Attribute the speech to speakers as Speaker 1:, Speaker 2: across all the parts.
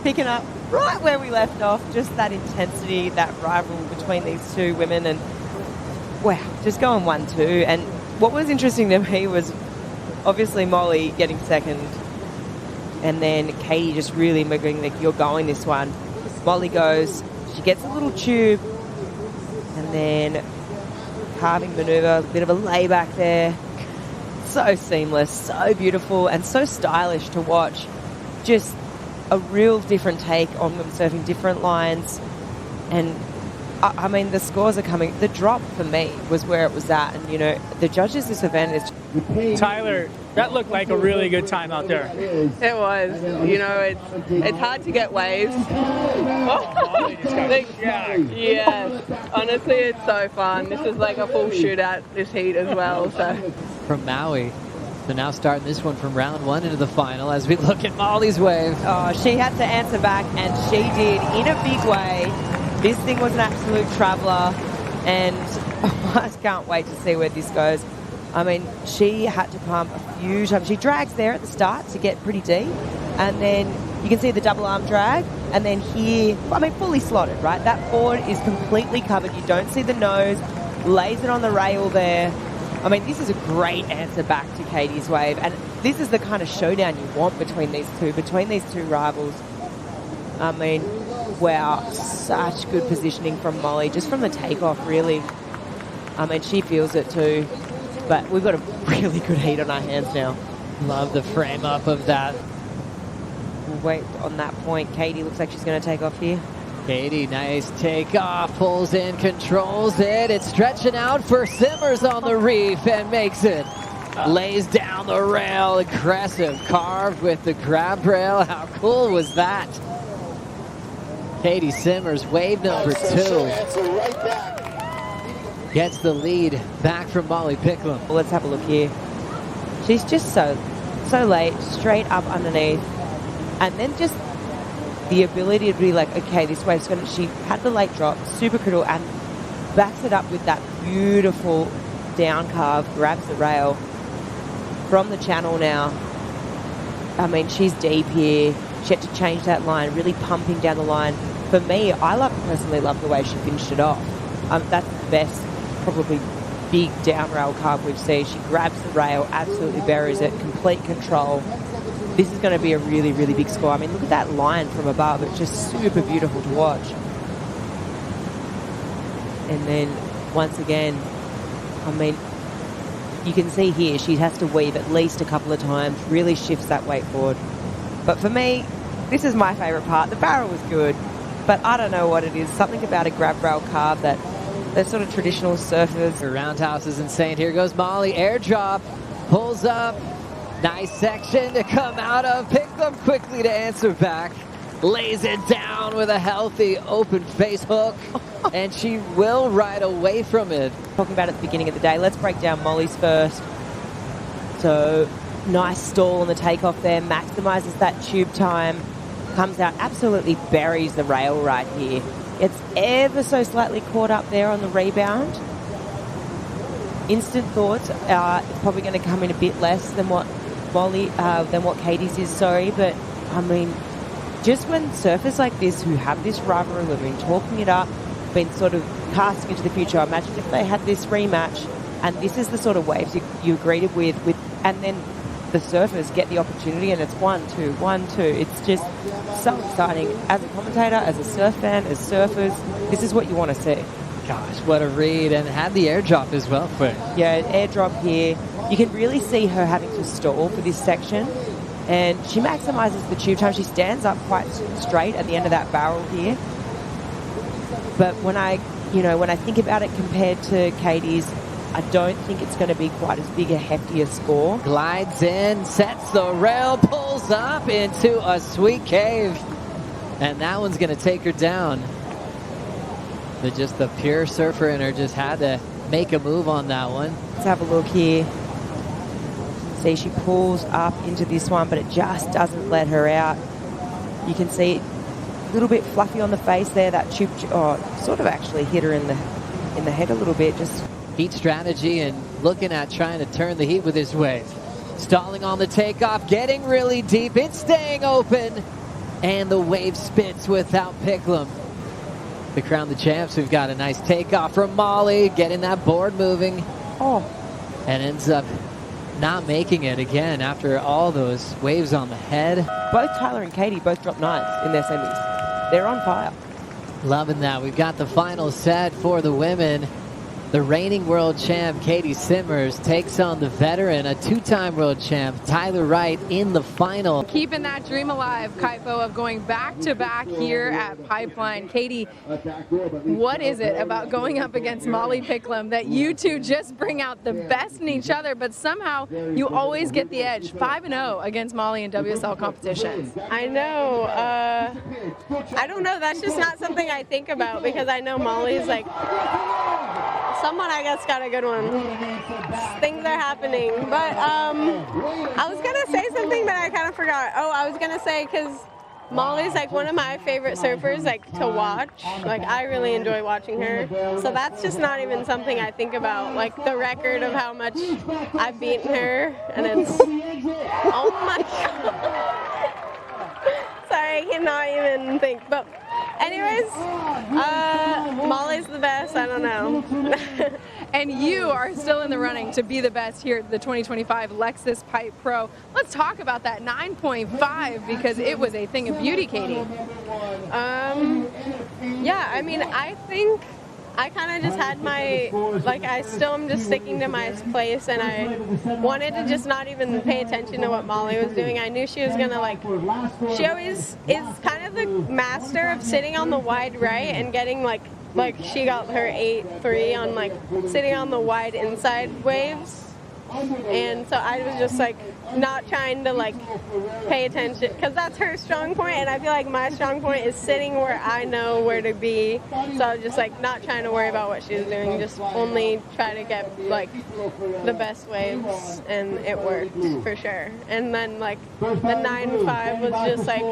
Speaker 1: picking up right where we left off, just that intensity, that rival between these two women, and wow, just going 1-2. And what was interesting to me was obviously Molly getting second, and then Katie just really moving like, you're going this one. Molly goes, she gets a little tube, and then carving maneuver, a bit of a layback there. So seamless, so beautiful, and so stylish to watch. Just a real different take on them surfing different lines. And I mean, the scores are coming. The drop for me was where it was at. And, you know, the judges this event is...
Speaker 2: Tyler, that looked like a really good time out there.
Speaker 3: It was. You know, it's hard to get waves. Yes. Honestly, it's so fun. This is like a full shootout this heat as well. So
Speaker 4: from Maui. So now starting this one from round one into the final as we look at Molly's wave.
Speaker 1: Oh, she had to answer back, and she did in a big way. This thing was an absolute traveller, and I can't wait to see where this goes. I mean, she had to pump a few times. She drags there at the start to get pretty deep, and then you can see the double arm drag, and then here, I mean, fully slotted, right? That board is completely covered. You don't see the nose, lays it on the rail there. I mean, this is a great answer back to Katie's wave, and this is the kind of showdown you want between these two rivals. I mean, wow, such good positioning from Molly, just from the takeoff, really. I mean, she feels it too, but we've got a really good heat on our hands now.
Speaker 4: Love the frame up of that.
Speaker 1: We'll wait on that point. Katie looks like she's going to take off here.
Speaker 4: Katie, nice takeoff, pulls in, controls it. It's stretching out for Simmers on the reef and makes it. Lays down the rail, aggressive, carved with the grab rail. How cool was that? Katie Simmers, wave number 2. Gets the lead back from Molly Picklum.
Speaker 1: Well, let's have a look here. She's just so late, straight up underneath. And then just the ability to be like, okay, this wave's going to... She had the late drop, super critical, and backs it up with that beautiful down carve, grabs the rail from the channel now. I mean, she's deep here. She had to change that line, really pumping down the line. For me, I personally love the way she finished it off. That's the best, probably big down rail carve we've seen. She grabs the rail, absolutely buries it, complete control. This is going to be a really, really big score. I mean, look at that line from above. It's just super beautiful to watch. And then, once again, I mean, you can see here she has to weave at least a couple of times, really shifts that weight forward. But for me, this is my favourite part. The barrel was good, but I don't know what it is. Something about a grab rail carve that they're sort of traditional surfers.
Speaker 4: Her roundhouse is insane. Here goes Molly, airdrop, pulls up. Nice section to come out of. Picklum quickly to answer back. Lays it down with a healthy open face hook. And she will ride away from it.
Speaker 1: Talking about at the beginning of the day, let's break down Molly's first. So, nice stall on the takeoff there. Maximizes that tube time. Comes out, absolutely buries the rail right here. It's ever so slightly caught up there on the rebound. Instant thoughts, it's probably going to come in a bit less than what Katie's is, but I mean, just when surfers like this who have this rivalry, who've been talking it up, been sort of casting into the future, imagine if they had this rematch, and this is the sort of waves you greeted with, and then the surfers get the opportunity, and it's 1-2, 1-2. It's just so exciting. As a commentator, as a surf fan, as surfers, this is what you want to see.
Speaker 4: Gosh, what a read, and had the airdrop as well for it.
Speaker 1: Yeah, airdrop here. You can really see her having to stall for this section, and she maximizes the tube time. She stands up quite straight at the end of that barrel here. But when I think about it compared to Katie's, I don't think it's going to be quite as big a heftier score.
Speaker 4: Glides in, sets the rail, pulls up into a sweet cave, and that one's going to take her down. But just the pure surfer in her just had to make a move on that one.
Speaker 1: Let's have a look here. See, she pulls up into this one, but it just doesn't let her out. You can see a little bit fluffy on the face there. That tube, sort of actually hit her in the head a little bit. Just
Speaker 4: heat strategy and looking at trying to turn the heat with his wave. Stalling on the takeoff, getting really deep. It's staying open. And the wave spits without Picklum. To crown the champs, we've got a nice takeoff from Molly, getting that board moving.
Speaker 1: Oh,
Speaker 4: And ends up not making it again after all those waves on the head.
Speaker 1: both Tyler and Katie both dropped nines in their semis. They're on fire.
Speaker 4: Loving that. We've got the final set for the women. The reigning world champ, Katie Simmers, takes on the veteran, a two-time world champ, Tyler Wright, in the final.
Speaker 3: Keeping that dream alive, Kaipo, of going back-to-back here at Pipeline. Katie, what is it about going up against Molly Picklum that you two just bring out the best in each other, but somehow you always get the edge? 5-0 against Molly in WSL competitions.
Speaker 5: I know. I don't know. That's just not something I think about because I know Molly's like someone I guess got a good one. Things are happening. But I was going to say something, but I kind of forgot. Oh, I was going to say because Molly's like one of my favorite surfers like to watch. Like I really enjoy watching her. So that's just not even something I think about. Like the record of how much I've beaten her. And it's, oh my God. Sorry, I cannot even think. But anyways, Molly's the best. I don't know.
Speaker 3: And you are still in the running to be the best here at the 2025 Lexus Pipe Pro. Let's talk about that 9.5 because it was a thing of beauty, Katie.
Speaker 5: Yeah, I mean, I think I kind of just had my, like, I still am just sticking to my place, and I wanted to just not even pay attention to what Molly was doing. I knew she was going to, like, she always is kind of the master of sitting on the wide right and getting, like she got her 8-3 on, like, sitting on the wide inside waves. And so I was just like not trying to like pay attention because that's her strong point, and I feel like my strong point is sitting where I know where to be. So I was just like not trying to worry about what she was doing, just only try to get like the best waves, and it worked for sure. And then like the 9.5 was just like,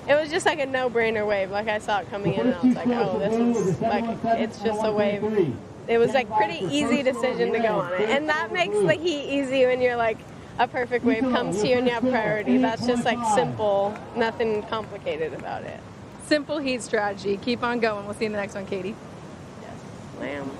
Speaker 5: it was just like a no-brainer wave. Like I saw it coming in and I was like, oh, this is like, it's just a wave. It was like pretty easy decision to go on it. And that makes the heat easy when you're like a perfect wave comes to you and you have priority. That's just like simple, nothing complicated about it.
Speaker 3: Simple heat strategy. Keep on going. We'll see you in the next one, Katie.
Speaker 5: Yes, ma'am.